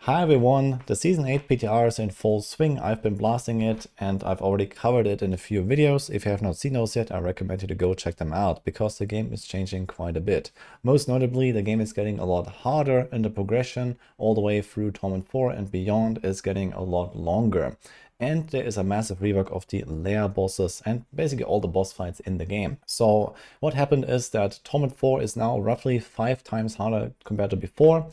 Hi everyone, the Season 8 PTR is in full swing. I've been blasting it and I've already covered it in a few videos. If you have not seen those yet, I recommend you to go check them out because the game is changing quite a bit. Most notably, the game is getting a lot harder and the progression all the way through Torment 4 and beyond is getting a lot longer. And there is a massive rework of the lair bosses and basically all the boss fights in the game. So what happened is that Torment 4 is now roughly 5 times harder compared to before.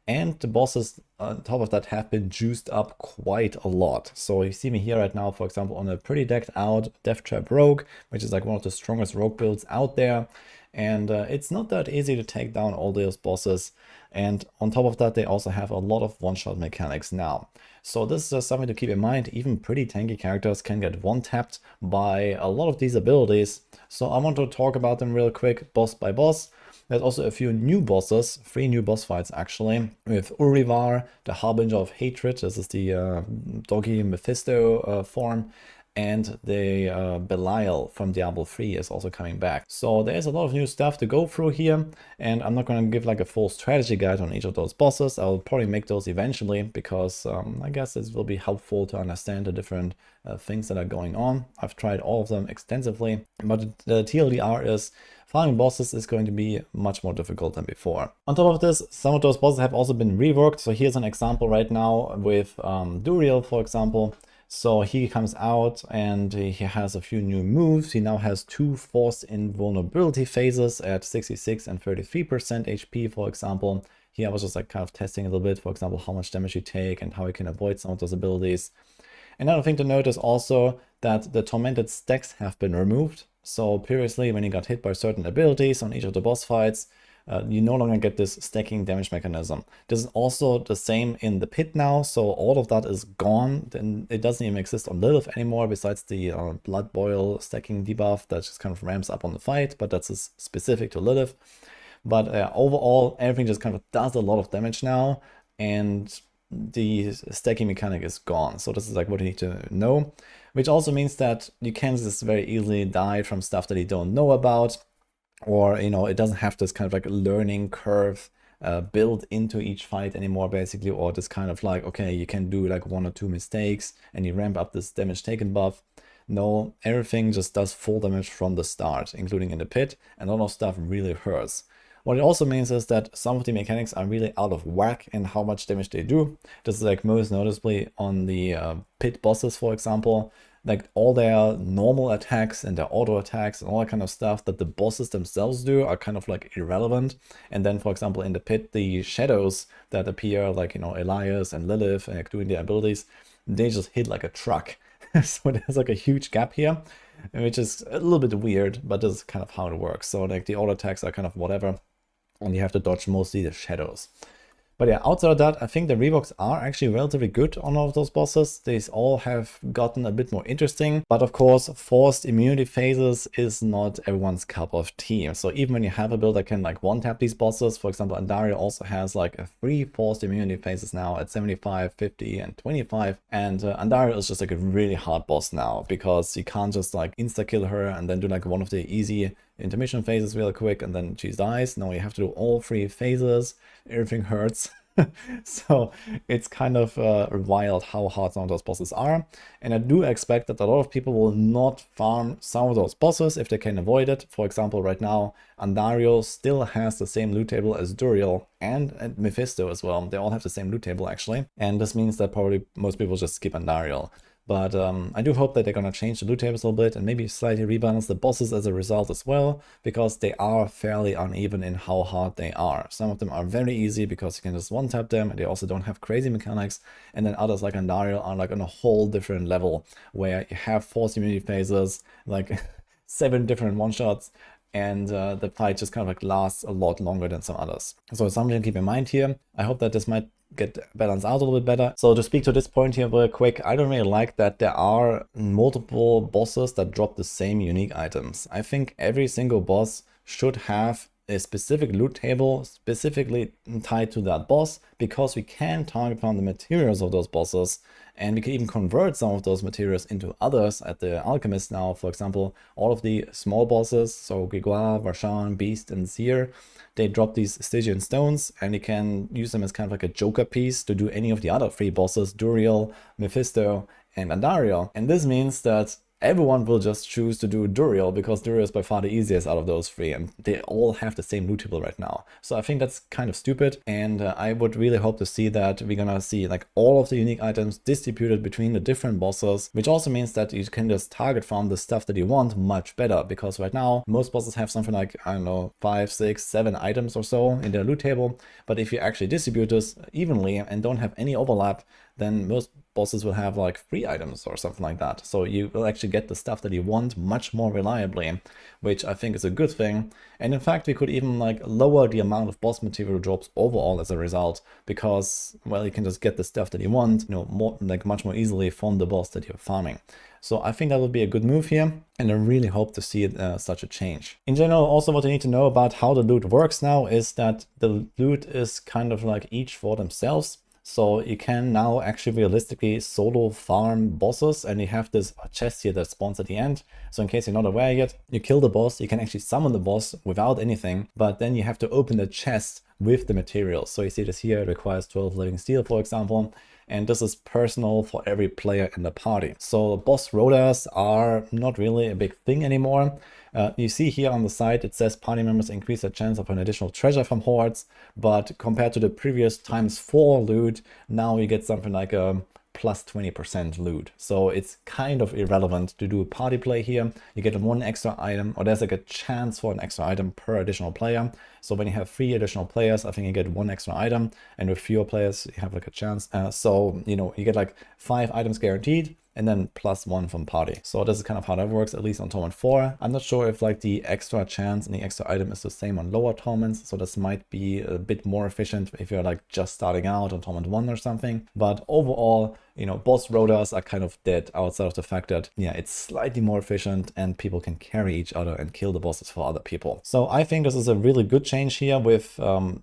And the bosses on top of that have been juiced up quite a lot. So you see me here right now, for example, on a pretty decked out Death Trap Rogue, which is like one of the strongest rogue builds out there. And it's not that easy to take down all those bosses. And on top of that, they also have a lot of one-shot mechanics now. So this is just something to keep in mind. Even pretty tanky characters can get one-tapped by a lot of these abilities. So I want to talk about them real quick, boss by boss. There's also a few new bosses, 3 new boss fights actually, with Urivar, the Harbinger of Hatred, this is the doggy Mephisto form, and the Belial from Diablo 3 is also coming back. So there's a lot of new stuff to go through here, and I'm not going to give like a full strategy guide on each of those bosses. I'll probably make those eventually, because I guess this will be helpful to understand the different things that are going on. I've tried all of them extensively, but the TLDR is farming bosses is going to be much more difficult than before. On top of this, some of those bosses have also been reworked. So here's an example right now with Duriel, for example. So he comes out and he has a few new moves. He now has 2 forced invulnerability phases at 66 and 33% HP, for example. Here I was just like kind of testing a little bit, for example, how much damage you take and how you can avoid some of those abilities. Another thing to note is also that the tormented stacks have been removed. So previously, when you got hit by certain abilities on each of the boss fights, you no longer get this stacking damage mechanism. This is also the same in the pit now, so all of that is gone. Then it doesn't even exist on Lilith anymore, besides the blood boil stacking debuff that just kind of ramps up on the fight, but that's specific to Lilith. But overall, everything just kind of does a lot of damage now, and the stacking mechanic is gone. So this is like what you need to know, which also means that you can just very easily die from stuff that you don't know about, or it doesn't have this kind of like learning curve built into each fight anymore, basically, or this kind of like, okay, you can do like 1 or 2 mistakes and you ramp up this damage taken buff. No, everything just does full damage from the start, including in the pit, and a lot of stuff really hurts. What it also means is that some of the mechanics are really out of whack in how much damage they do. This is like most noticeably on the pit bosses, for example. Like all their normal attacks and their auto attacks and all that kind of stuff that the bosses themselves do are kind of like irrelevant. And then, for example, in the pit, the shadows that appear, like, Elias and Lilith doing their abilities, they just hit like a truck. So there's like a huge gap here, which is a little bit weird, but this is kind of how it works. So like the auto attacks are kind of whatever, and you have to dodge mostly the shadows. But yeah, outside of that, I think the reworks are actually relatively good on all of those bosses. These all have gotten a bit more interesting. But of course, forced immunity phases is not everyone's cup of tea. So even when you have a build that can like one-tap these bosses, for example, Andario also has like 3 forced immunity phases now at 75, 50, and 25. And Andario is just like a really hard boss now, because you can't just like insta-kill her and then do like one of the easy intermission phases real quick and then she dies. No, you have to do all 3 phases. Everything hurts. So it's kind of wild how hard some of those bosses are. And I do expect that a lot of people will not farm some of those bosses if they can avoid it. For example, right now, Andario still has the same loot table as Duriel and Mephisto as well. They all have the same loot table actually. And this means that probably most people just skip Andario. But I do hope that they're going to change the loot tables a little bit and maybe slightly rebalance the bosses as a result as well, because they are fairly uneven in how hard they are. Some of them are very easy because you can just one-tap them and they also don't have crazy mechanics. And then others like Andario are like on a whole different level where you have forced immunity phases, like 7 different one-shots, and the fight just kind of like lasts a lot longer than some others. So it's something to keep in mind here. I hope that this might get balanced out a little bit better. So to speak to this point here real quick, I don't really like that there are multiple bosses that drop the same unique items. I think every single boss should have a specific loot table specifically tied to that boss, because we can target from the materials of those bosses, and we can even convert some of those materials into others at the Alchemist now. For example, all of the small bosses, so Gregor, Varshan, Beast, and Seer, they drop these Stygian stones, and you can use them as kind of like a joker piece to do any of the other 3 bosses, Duriel, Mephisto, and Andariel. And this means that everyone will just choose to do Duriel, because Duriel is by far the easiest out of those 3, and they all have the same loot table right now. So I think that's kind of stupid, and I would really hope to see that we're gonna see like all of the unique items distributed between the different bosses, which also means that you can just target farm the stuff that you want much better, because right now most bosses have something like, I don't know, 5, 6, 7 items or so in their loot table. But if you actually distribute this evenly and don't have any overlap, then most bosses will have like 3 items or something like that. So you will actually get the stuff that you want much more reliably, which I think is a good thing. And in fact, we could even like lower the amount of boss material drops overall as a result, because, well, you can just get the stuff that you want, you know, more like much more easily from the boss that you're farming. So I think that would be a good move here, and I really hope to see such a change. In general, also what you need to know about how the loot works now is that the loot is kind of like each for themselves. So you can now actually realistically solo farm bosses, and you have this chest here that spawns at the end. So in case you're not aware yet, you kill the boss, you can actually summon the boss without anything, but then you have to open the chest with the materials. So you see this here, it requires 12 living steel, for example. And this is personal for every player in the party. So boss rotas are not really a big thing anymore. You see here on the side, it says party members increase their chance of an additional treasure from hordes, but compared to the previous ×4 loot, now you get something like a plus 20% loot. So it's kind of irrelevant to do party play here. You get 1 extra item, or there's like a chance for an extra item per additional player. So when you have 3 additional players, I think you get 1 extra item, and with fewer players, you have like a chance. So, you know, you get like 5 items guaranteed, and then +1 from party. So this is kind of how that works, at least on Torment 4. I'm not sure if like the extra chance and the extra item is the same on lower torments, so this might be a bit more efficient if you're like just starting out on Torment 1 or something. But overall, you know, boss rotas are kind of dead outside of the fact that, yeah, it's slightly more efficient and people can carry each other and kill the bosses for other people. So I think this is a really good change here with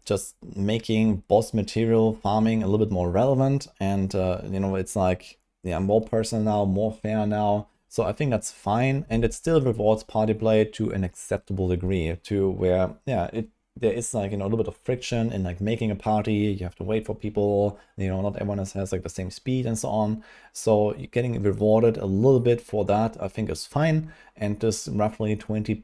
just making boss material farming a little bit more relevant. And, you know, it's like, yeah, more personal now, more fair now. So I think that's fine, and it still rewards party play to an acceptable degree, to where, yeah, there is like, you know, a little bit of friction in like making a party. You have to wait for people, you know, not everyone has like the same speed and so on. So you're getting rewarded a little bit for that, I think is fine. And this roughly 20%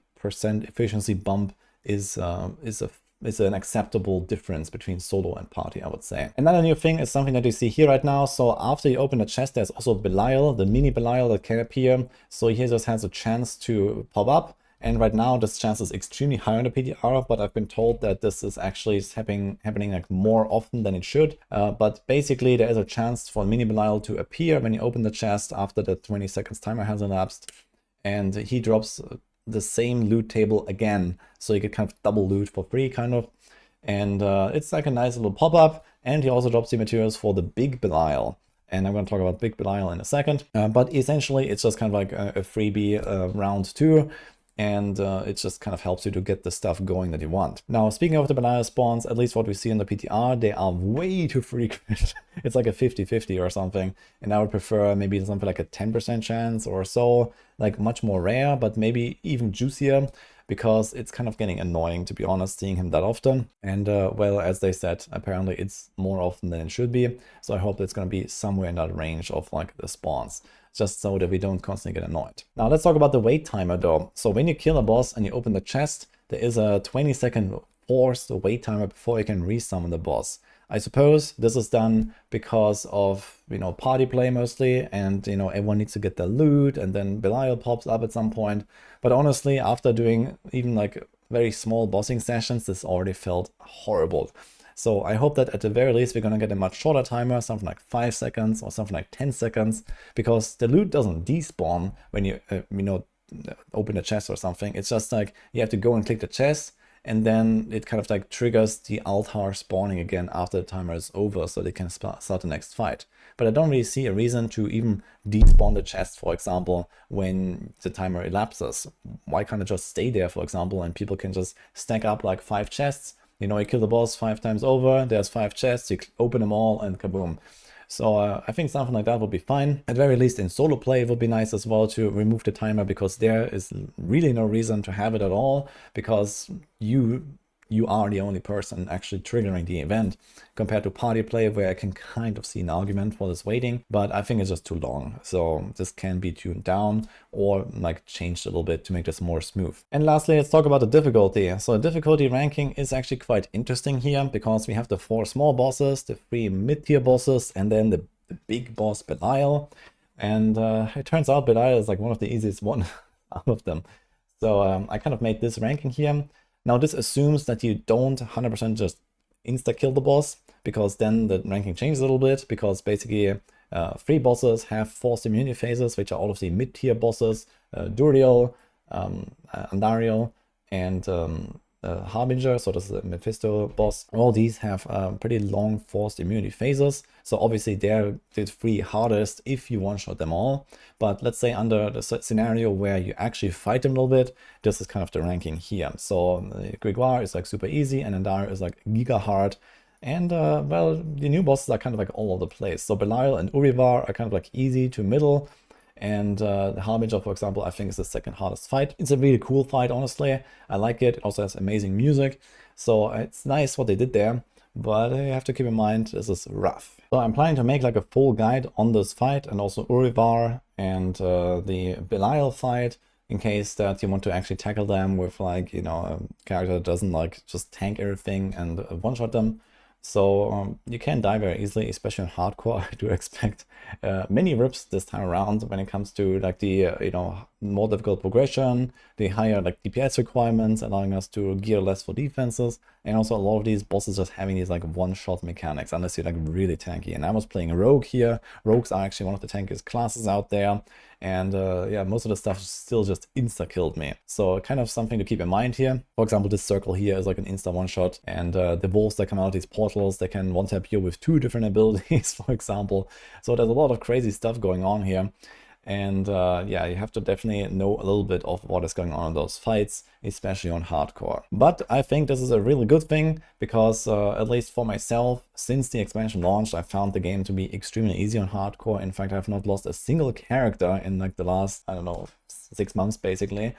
efficiency bump is an acceptable difference between solo and party, I would say. Another new thing is something that you see here right now. So after you open the chest, there's also Belial, the mini Belial that can appear. So here just has a chance to pop up. And right now this chance is extremely high on the PTR, but I've been told that this is actually happening like more often than it should. But basically there is a chance for mini Belial to appear when you open the chest after the 20 seconds timer has elapsed. And he drops the same loot table again, so you get kind of double loot for free, kind of. And it's like a nice little pop-up, and he also drops the materials for the big Belial. And I'm going to talk about big Belial in a second. But essentially, it's just kind of like a freebie round 2. And it just kind of helps you to get the stuff going that you want. Now, speaking of the Belial spawns, at least what we see in the PTR, they are way too frequent. It's like a 50-50 or something. And I would prefer maybe something like a 10% chance or so, like much more rare, but maybe even juicier, because it's kind of getting annoying, to be honest, seeing him that often. And well, as they said, apparently it's more often than it should be. So I hope it's going to be somewhere in that range of like the spawns, just so that we don't constantly get annoyed. Now let's talk about the wait timer though. So when you kill a boss and you open the chest, there is a 20-second forced wait timer before you can resummon the boss. I suppose this is done because of, you know, party play mostly, and, you know, everyone needs to get their loot, and then Belial pops up at some point. But honestly, after doing even like very small bossing sessions, this already felt horrible. So I hope that at the very least we're gonna get a much shorter timer, something like 5 seconds or something like 10 seconds, because the loot doesn't despawn when you, you know, open a chest or something. It's just like you have to go and click the chest, and then it kind of like triggers the altar spawning again after the timer is over, so they can start the next fight. But I don't really see a reason to even despawn the chest, for example, when the timer elapses. Why can't it just stay there, for example, and people can just stack up like 5 chests? You know, you kill the boss 5 times over, there's 5 chests, you open them all, and kaboom. So I think something like that would be fine. At very least in solo play, it would be nice as well to remove the timer, because there is really no reason to have it at all, because you you are the only person actually triggering the event, compared to party play, where I can kind of see an argument for this waiting, but I think it's just too long. So this can be tuned down or like changed a little bit to make this more smooth. And lastly, let's talk about the difficulty. So the difficulty ranking is actually quite interesting here, because we have the 4 small bosses, the 3 mid-tier bosses, and then the big boss Belial. And it turns out Belial is like one of the easiest one out of them. So I kind of made this ranking here. Now this assumes that you don't 100% just insta-kill the boss, because then the ranking changes a little bit, because basically 3 bosses have forced immunity phases, which are all of the mid-tier bosses, Duriel, Andariel, and Harbinger, so this is a Mephisto boss. All these have pretty long forced immunity phases, so obviously they're the 3 hardest if you one-shot them all. But let's say under the scenario where you actually fight them a little bit, this is kind of the ranking here. So Grégoire is like super easy, and Andar is like giga hard. And well, the new bosses are kind of like all over the place. So Belial and Urivar are kind of like easy to middle. And the Harbinger, for example, I think is the 2nd hardest fight. It's a really cool fight, honestly. I like it. It also has amazing music. So it's nice what they did there. But you have to keep in mind, this is rough. So I'm planning to make like a full guide on this fight, and also Urivar and the Belial fight, in case that you want to actually tackle them with like, you know, a character that doesn't like just tank everything and one-shot them. So you can die very easily, especially in hardcore. I do expect many rips this time around when it comes to like the you know, more difficult progression, the higher like DPS requirements, allowing us to gear less for defenses, and also a lot of these bosses just having these like one-shot mechanics, unless you're like really tanky. And I was playing a rogue here. Rogues are actually one of the tankiest classes out there. And yeah, most of the stuff still just insta-killed me. So kind of something to keep in mind here. For example, this circle here is like an insta one-shot, and the wolves that come out of these portals, they can one-tap you with 2 different abilities, for example. So there's a lot of crazy stuff going on here. And yeah, you have to definitely know a little bit of what is going on in those fights, especially on hardcore. But I think this is a really good thing, because at least for myself, since the expansion launched, I found the game to be extremely easy on hardcore. In fact, I've not lost a single character in like the last, I don't know, 6 months basically.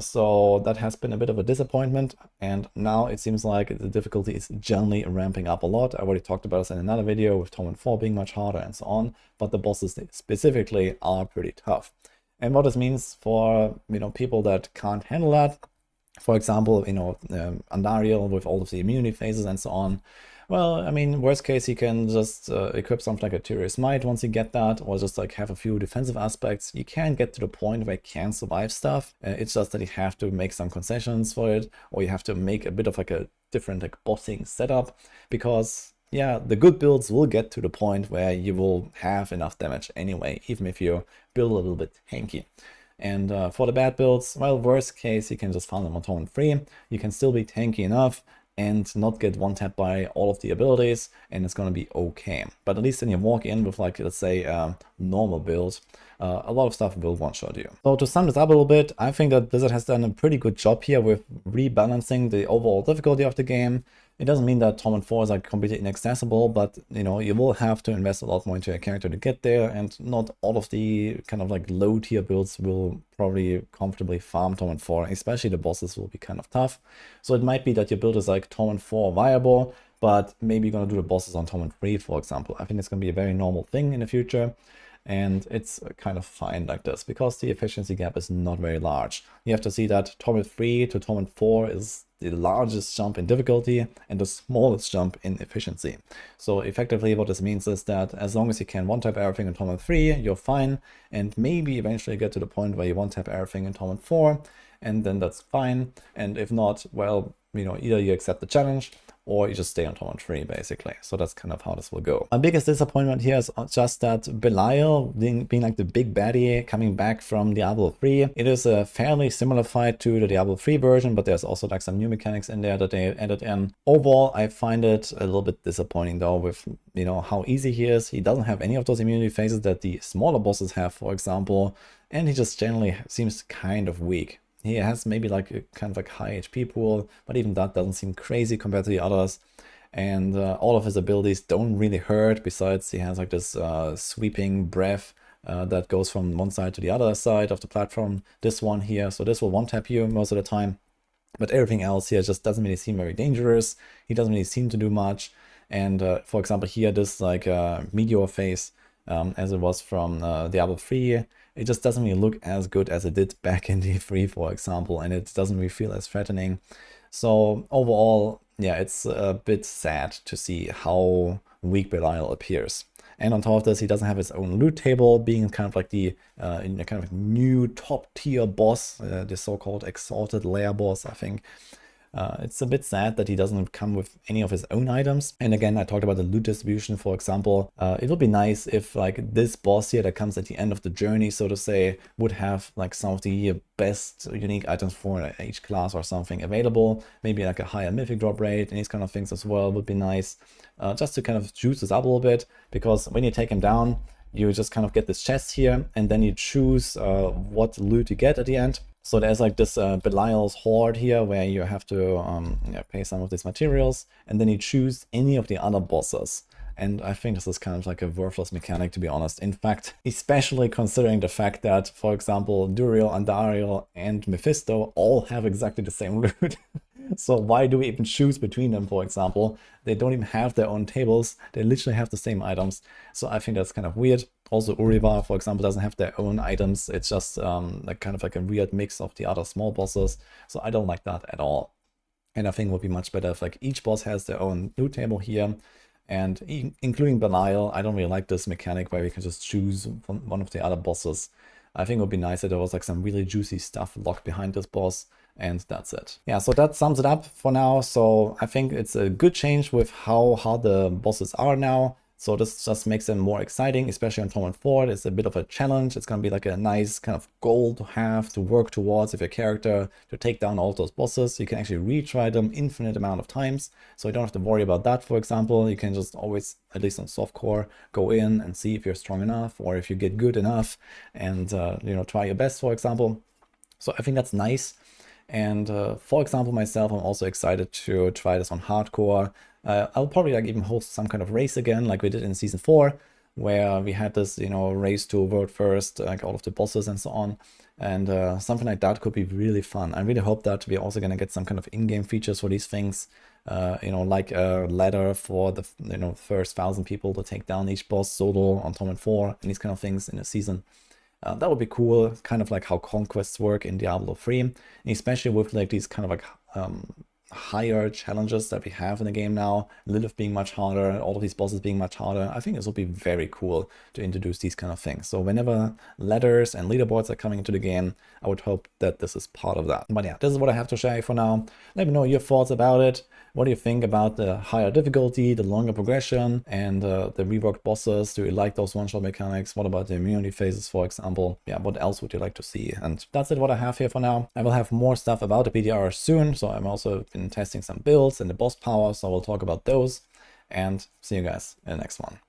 So that has been a bit of a disappointment, and now it seems like the difficulty is generally ramping up a lot. I already talked about this in another video, with Torment 4 being much harder and so on, but the bosses specifically are pretty tough. And what this means for, you know, people that can't handle that, for example, you know, Andariel with all of the immunity phases and so on. Well, I mean, worst case, you can just equip something like a Tyrio's Might once you get that, or just like have a few defensive aspects. You can get to the point where you can survive stuff. It's just that you have to make some concessions for it, or you have to make a bit of like a different like bossing setup, because yeah, the good builds will get to the point where you will have enough damage anyway, even if you build a little bit tanky. And for the bad builds, well, worst case, you can just farm them on Torment 3. You can still be tanky enough and not get one-tapped by all of the abilities, and it's going to be okay. But at least when you walk in with like, let's say, normal build, a lot of stuff will one-shot you. So to sum this up a little bit, I think that Blizzard has done a pretty good job here with rebalancing the overall difficulty of the game. It doesn't mean that Torment 4 is like completely inaccessible, but you know, you will have to invest a lot more into a character to get there, and not all of the kind of like low tier builds will probably comfortably farm Torment 4, especially the bosses will be kind of tough. So it might be that your build is like Torment 4 viable, but maybe you're gonna do the bosses on Torment 3, for example. I think it's gonna be a very normal thing in the future. And it's kind of fine like this, because the efficiency gap is not very large. You have to see that Torment 3 to Torment 4 is the largest jump in difficulty and the smallest jump in efficiency. So effectively what this means is that as long as you can one-tap everything in Torment 3, you're fine, and maybe eventually get to the point where you one-tap everything in Torment 4, and then that's fine. And if not, well, you know, either you accept the challenge or you just stay on Torment 3, basically. So that's kind of how this will go. My biggest disappointment here is just that Belial, being like the big baddie coming back from Diablo 3, it is a fairly similar fight to the Diablo 3 version, but there's also like some new mechanics in there that they added in. Overall, I find it a little bit disappointing though, with, you know, how easy he is. He doesn't have any of those immunity phases that the smaller bosses have, for example, and he just generally seems kind of weak. He has maybe like a kind of like high HP pool, but even that doesn't seem crazy compared to the others. And all of his abilities don't really hurt, besides he has like this sweeping breath that goes from one side to the other side of the platform. This one here, so this will one-tap you most of the time. But everything else here just doesn't really seem very dangerous. He doesn't really seem to do much. And for example, here, this like meteor phase, as it was from Diablo 3, it just doesn't really look as good as it did back in D3, for example, and it doesn't really feel as threatening. So overall, yeah, it's a bit sad to see how weak Belial appears. And on top of this, he doesn't have his own loot table, being kind of like the kind of new top tier boss, the so-called exalted layer boss, I think. It's a bit sad that he doesn't come with any of his own items. And again, I talked about the loot distribution, for example. It would be nice if like this boss here that comes at the end of the journey, so to say, would have like some of the best unique items for each class or something available. Maybe like a higher mythic drop rate and these kind of things as well would be nice. Just to kind of juice this up a little bit, because when you take him down, you just kind of get this chest here, and then you choose what loot you get at the end. So there's like this Belial's Hoard here, where you have to pay some of these materials, and then you choose any of the other bosses. And I think this is kind of like a worthless mechanic, to be honest. In fact, especially considering the fact that, for example, Duriel, Andariel, and Mephisto all have exactly the same loot. So why do we even choose between them, for example? They don't even have their own tables. They literally have the same items. So I think that's kind of weird. Also, Uriva, for example, doesn't have their own items. It's just like kind of like a weird mix of the other small bosses. So I don't like that at all. And I think it would be much better if like each boss has their own loot table here. And including Belial, I don't really like this mechanic where we can just choose one of the other bosses. I think it would be nice if there was like some really juicy stuff locked behind this boss. And that's it. Yeah, so that sums it up for now. So I think it's a good change with how hard the bosses are now. So this just makes them more exciting, especially on Torment 4. It's a bit of a challenge. It's going to be like a nice kind of goal to have, to work towards with your character, to take down all those bosses. You can actually retry them infinite amount of times. So you don't have to worry about that, for example. You can just always, at least on softcore, go in and see if you're strong enough or if you get good enough and, try your best, for example. So I think that's nice. And for example, myself, I'm also excited to try this on hardcore. I'll probably like even host some kind of race again, like we did in season 4, where we had this, race to world first, like all of the bosses and so on. And something like that could be really fun. I really hope that we're also going to get some kind of in-game features for these things, like a ladder for the, first 1,000 people to take down each boss solo on Torment 4 and these kind of things in a season. That would be cool, kind of like how conquests work in Diablo 3, and especially with like these kind of like higher challenges that we have in the game now, Lilith being much harder, all of these bosses being much harder. I think this will be very cool to introduce these kind of things. So whenever ladders and leaderboards are coming into the game, I would hope that this is part of that. But yeah, this is what I have to share for now. Let me know your thoughts about it. What do you think about the higher difficulty, the longer progression, and the reworked bosses? Do you like those one-shot mechanics? What about the immunity phases, for example? Yeah, what else would you like to see? And that's it, what I have here for now. I will have more stuff about the PDR soon, so I'm also been testing some builds and the boss power, so we'll talk about those. And see you guys in the next one.